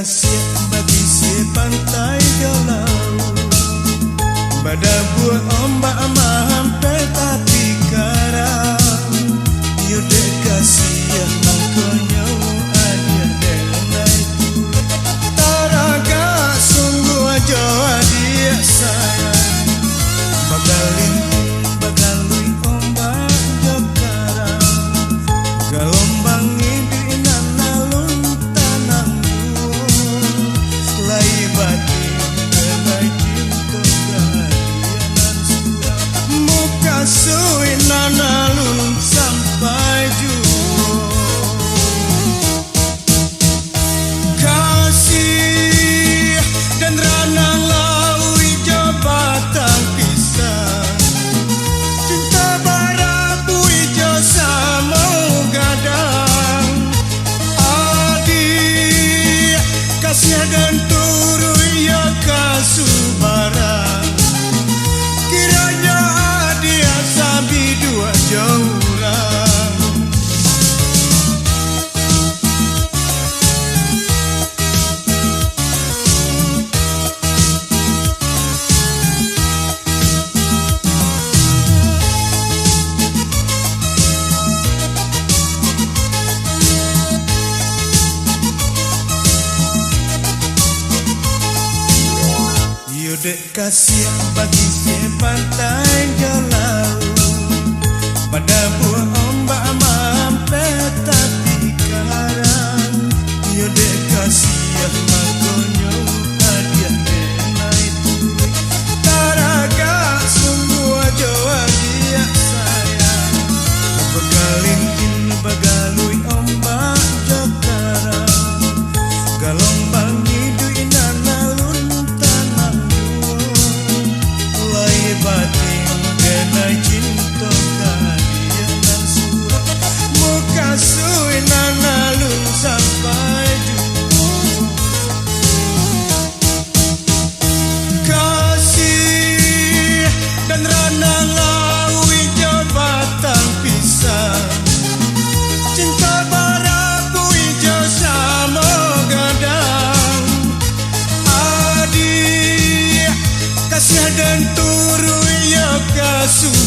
kasih bagi si pantai galau. Pada buah ombak mahampe tapi karang. Hiduik kasih yang mangkonyo adia denai tu. Taraga sungguh jawa dia sayang. Bagalin bagalui ombak jokarang. Galombang ini nanalun tanang duo. Lai batin belai cinta kehadianan surah. Muka sui nanalun sampai juo. Kasih dan ranang lau ijo batang pisang. Cinta barabu ijo sama gadang. Adik kasih dan turu ya kasubarang. Kiranya adik sambi dua jauran. Hiduik kasih bagi si pantai galau. Pada buah ombak mampe tapi karang. Hiduik kasih makonyo hadiah denai turi. Taraga sungguh jawa dia sayang. Begalintin bagalui ombak jokarang. Galombang hiduik nanalun tanang duo. Lai batin denai cinta kehadianan surah. Muka sui nanalun sampai juo. Kasih dan ranang lau ijo batang pisang. Cinta barabu ijo sama gadang. Adik kasih dan turu ya kasih